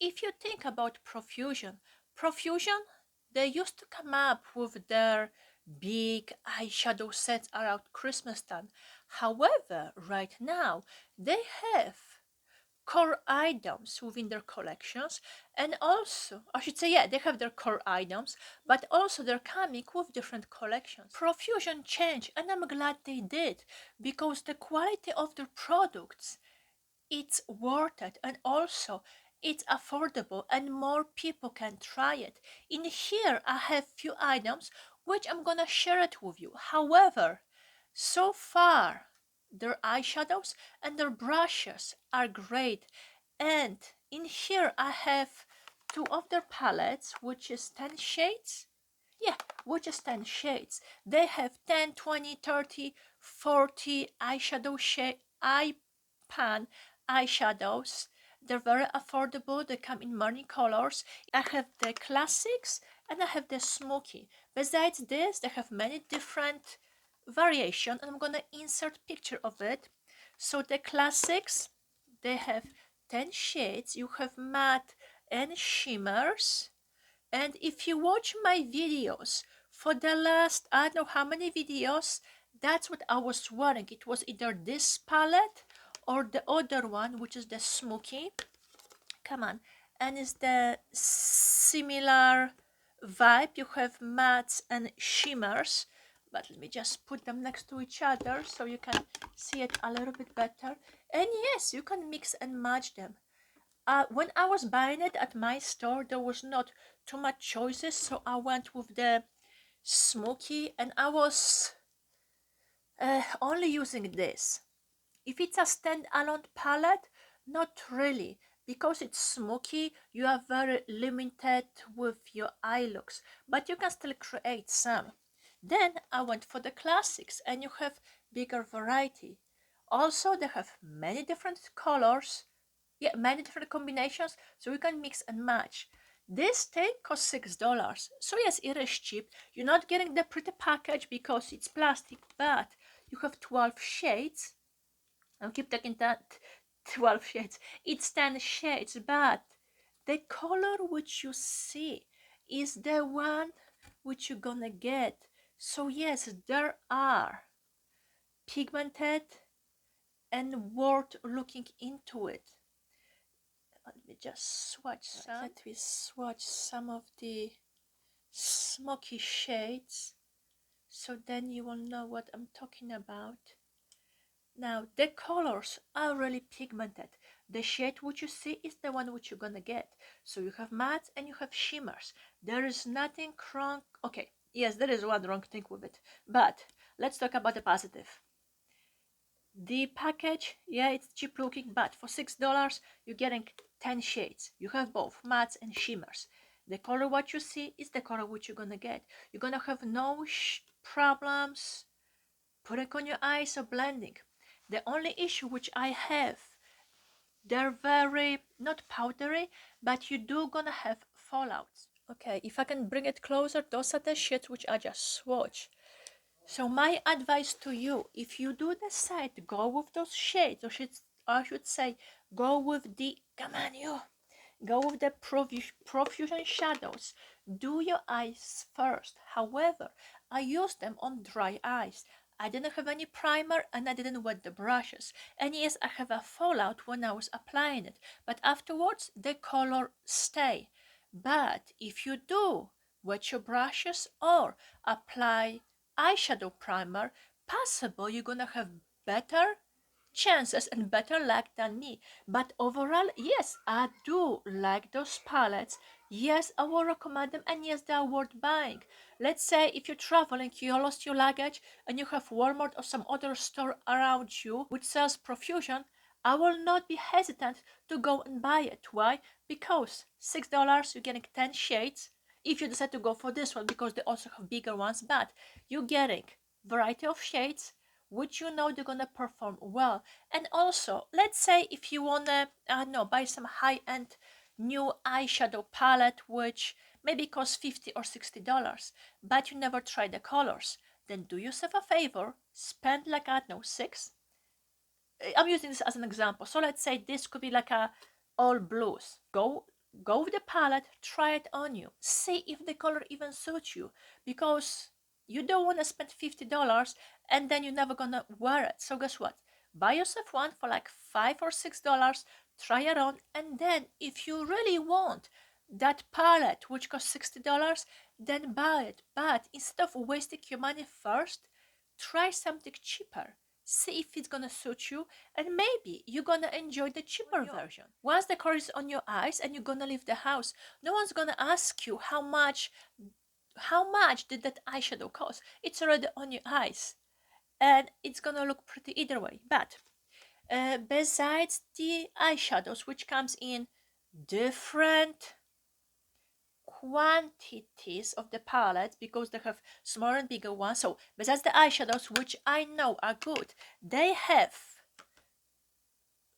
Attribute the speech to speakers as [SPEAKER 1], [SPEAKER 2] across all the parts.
[SPEAKER 1] if you think about Profusion, they used to come up with their big eyeshadow sets around Christmas time. However, right now they have core items within their collections, and also, I should say, yeah, they have their core items, but also they're coming with different collections. Profusion changed, and I'm glad they did, because the quality of their products, it's worth it, and also it's affordable and more people can try it. In here I have few items which I'm gonna share it with you. However, so far their eyeshadows and their brushes are great, and in here I have two of their palettes, which is 10 shades. Yeah, which is 10 shades. They have 10, 20, 30, 40 eyeshadow eye pan eyeshadows. They're very affordable. They come in many colors. I have the classics and I have the smoky. Besides this, they have many different variation, and I'm gonna insert picture of it. So the classics, they have 10 shades. You have matte and shimmers. And if you watch my videos for the last, I don't know how many videos, that's what I was wearing. It was either this palette or the other one, which is the Smoky. Come on. And it's the similar vibe. You have mattes and shimmers. But let me just put them next to each other so you can see it a little bit better. And yes, you can mix and match them. When I was buying it at my store, there was not too much choices, so I went with the Smoky, and I was only using this. If it's a standalone palette, not really, because it's smoky, you are very limited with your eye looks, but you can still create some. Then I went for the classics, and you have bigger variety. Also, they have many different colors, yeah, many different combinations, so you can mix and match. This take costs $6, so yes, it is cheap. You're not getting the pretty package because it's plastic, but you have 12 shades. I'll keep taking that 12 shades. It's 10 shades, but the color which you see is the one which you're gonna get. So yes, there are pigmented and worth looking into it. Let me just swatch some. Let me swatch some of the smoky shades, so then you will know what I'm talking about. Now, the colors are really pigmented. The shade which you see is the one which you're gonna get. So you have mattes and you have shimmers. There is nothing wrong. Okay, yes, there is one wrong thing with it. But let's talk about the positive. The package, yeah, it's cheap looking, but for $6, you're getting 10 shades. You have both mattes and shimmers. The color what you see is the color which you're gonna get. You're gonna have no problems putting on your eyes or blending. The only issue which I have, they're very, not powdery, but you do gonna have fallouts. Okay, if I can bring it closer, those are the shades which I just swatched. So my advice to you, if you do decide to go with those shades, or I should say, go with the, come on you, go with the Profusion shadows. Do your eyes first. However, I used them on dry eyes. I didn't have any primer and I didn't wet the brushes. And yes, I have a fallout when I was applying it, but afterwards the color stay. But if you do wet your brushes or apply eyeshadow primer, possible you're gonna have better chances and better luck than me. But overall, yes, I do like those palettes. Yes, I will recommend them, and yes, they are worth buying. Let's say if you're traveling, you lost your luggage, and you have Walmart or some other store around you which sells Profusion, I will not be hesitant to go and buy it. Why? Because $6, you're getting 10 shades. If you decide to go for this one, because they also have bigger ones, but you're getting variety of shades which you know they're gonna perform well. And also, let's say if you wanna, I don't know, buy some high-end new eyeshadow palette which maybe costs $50 or $60, but you never try the colors, then do yourself a favor, spend like, I don't know, six. I'm using this as an example. So let's say this could be like a all blues. Go go with the palette, try it on you, see if the color even suits you, because you don't want to spend $50 and then you're never gonna wear it. So guess what? Buy yourself one for like $5 or $6, try it on, and then if you really want that palette which costs $60, then buy it. But instead of wasting your money first, try something cheaper. See if it's gonna suit you, and maybe you're gonna enjoy the cheaper version. Once the color is on your eyes and you're gonna leave the house, no one's gonna ask you how much did that eyeshadow cost. It's already on your eyes, and it's gonna look pretty either way. But besides the eyeshadows, which comes in different quantities of the palette, because they have smaller and bigger ones. So besides the eyeshadows, which I know are good, they have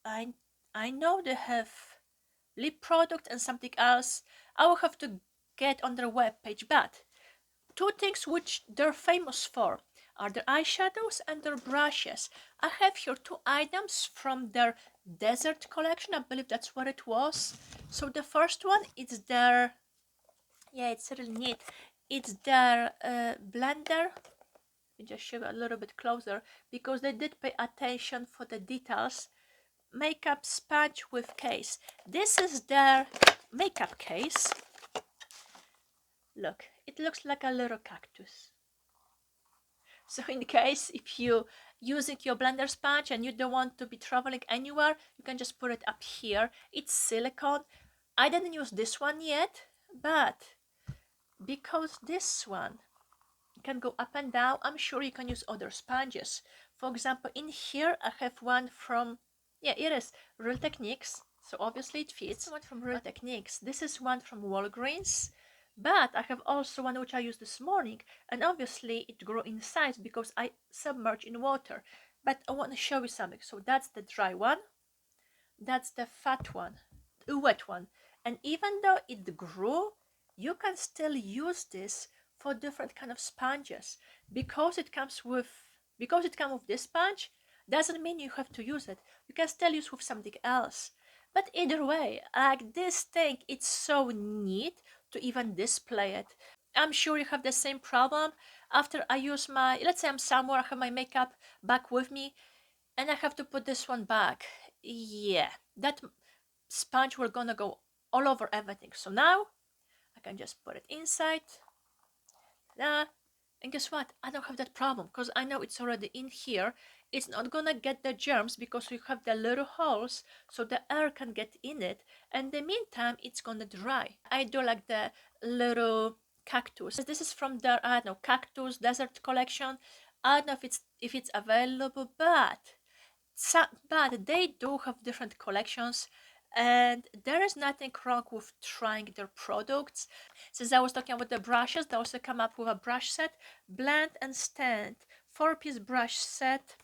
[SPEAKER 1] I know they have lip product and something else. I will have to get on their webpage. But two things which they're famous for are their eyeshadows and their brushes. I have here two items from their desert collection. I believe that's what it was. So the first one is their, yeah, it's really neat. It's their blender. Let me just show you a little bit closer, because they did pay attention for the details. Makeup sponge with case. This is their makeup case. Look, it looks like a little cactus. So in case if you using your blender sponge and you don't want to be traveling anywhere, you can just put it up here. It's silicone. I didn't use this one yet, but because this one can go up and down, I'm sure you can use other sponges. For example, in here I have one from, yeah, it is Real Techniques, so obviously it fits. One from Real Techniques. This is one from Walgreens, but I have also one which I used this morning, and obviously it grew in size because I submerge in water. But I want to show you something. So that's the dry one, that's the fat one, the wet one, and even though it grew, you can still use this for different kind of sponges. Because it comes with this sponge doesn't mean you have to use it. You can still use with something else. But either way, like this thing, it's so neat to even display it. I'm sure you have the same problem. After I use my, let's say I'm somewhere, I have my makeup back with me, and I have to put this one back. Yeah, that sponge will gonna go all over everything. So now I can just put it inside. And guess what? I don't have that problem because I know it's already in here. It's not gonna get the germs because we have the little holes so the air can get in it. And in the meantime, it's gonna dry. I do like the little cactus. This is from their, I don't know, Cactus Desert collection. I don't know if it's available, but they do have different collections, and there is nothing wrong with trying their products. Since I was talking about the brushes, they also come up with a brush set, blend and stand, 4-piece brush set.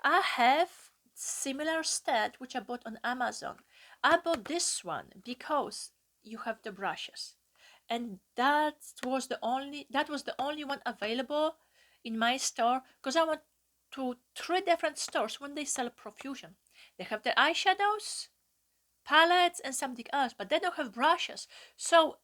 [SPEAKER 1] I have similar set which I bought on Amazon. I bought this one because you have the brushes, and that was the only one available in my store, because I went to 3 different stores when they sell Profusion. They have the eyeshadows, palettes, and something else, but they don't have brushes. So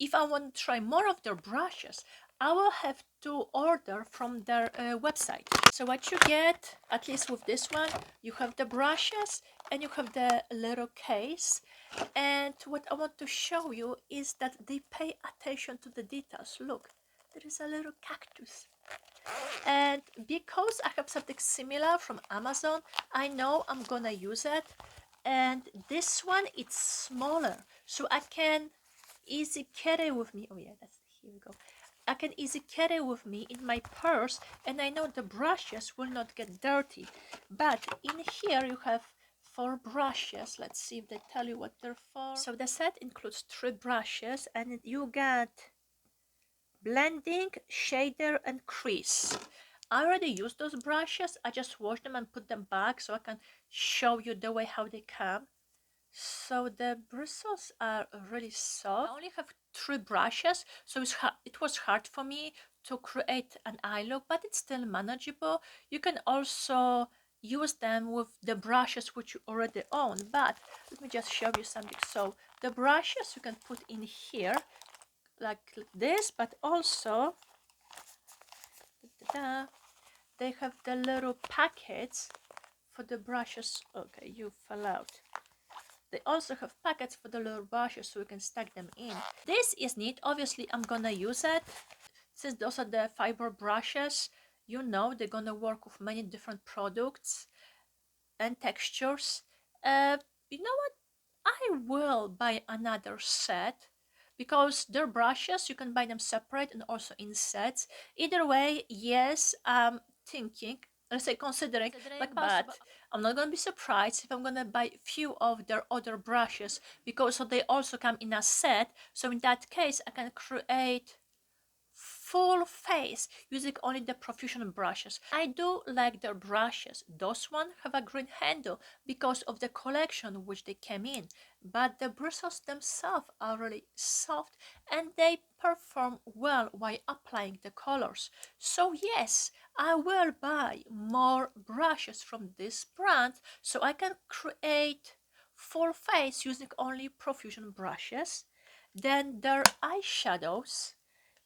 [SPEAKER 1] if I want to try more of their brushes, I will have to order from their website. So what you get, at least with this one, you have the brushes and you have the little case. And what I want to show you is that they pay attention to the details. Look, there is a little cactus. And because I have something similar from Amazon, I know I'm gonna use it. And this one, it's smaller, so I can easily carry with me. Oh yeah, here we go. I can easily carry with me in my purse, and I know the brushes will not get dirty. But in here you have 4 brushes. Let's see if they tell you what they're for. So the set includes 3 brushes, and you get blending, shader, and crease. I already used those brushes. I just washed them and put them back so I can show you the way how they come. So the bristles are really soft. I only have 3 brushes, so it was hard for me to create an eye look, but it's still manageable. You can also use them with the brushes which you already own. But let me just show you something. So the brushes you can put in here like this, but also they have the little packets for the brushes. Okay, you fell out. They also have packets for the little brushes so you can stack them in. This is neat. Obviously, I'm gonna use it. Since those are the fiber brushes, you know they're gonna work with many different products and textures. You know what? I will buy another set because they're brushes. You can buy them separate and also in sets. Either way, yes, I'm thinking, let's say considering, but I'm not gonna be surprised if I'm gonna buy few of their other brushes because so they also come in a set. So in that case, I can create full face using only the Profusion brushes. I do like their brushes. Those ones have a green handle because of the collection which they came in, but the bristles themselves are really soft and they perform well while applying the colors. So yes, I will buy more brushes from this brand so I can create full face using only Profusion brushes. Then their eyeshadows,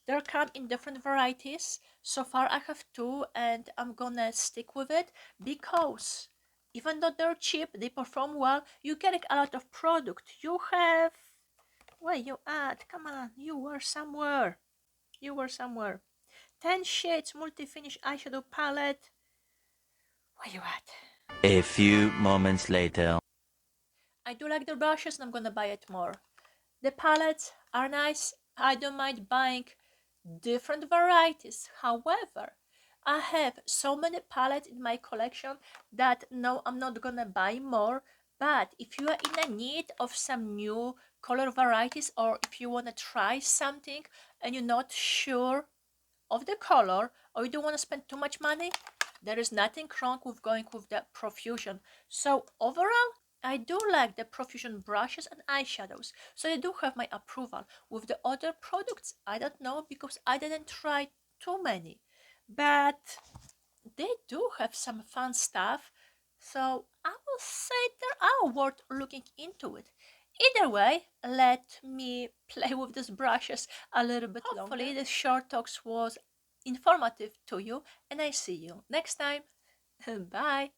[SPEAKER 1] they come in different varieties. So far I have two and I'm gonna stick with it because even though they're cheap, they perform well. You're getting a lot of product. You have... Where you at? Come on, you were somewhere. You were somewhere. 10 shades multi-finish eyeshadow palette. Where you at?
[SPEAKER 2] A few moments later.
[SPEAKER 1] I do like the brushes and I'm gonna buy it more. The palettes are nice. I don't mind buying different varieties. However, I have so many palettes in my collection that no, I'm not gonna buy more. But if you are in a need of some new color varieties or if you wanna try something and you're not sure of the color or you don't want to spend too much money, there is nothing wrong with going with the Profusion. So overall, I do like the Profusion brushes and eyeshadows, so they do have my approval. With the other products, I don't know because I didn't try too many, but they do have some fun stuff, so I will say they are worth looking into it. Either way, let me play with these brushes a little bit longer. Hopefully this short talks was informative to you and I see you next time. Bye!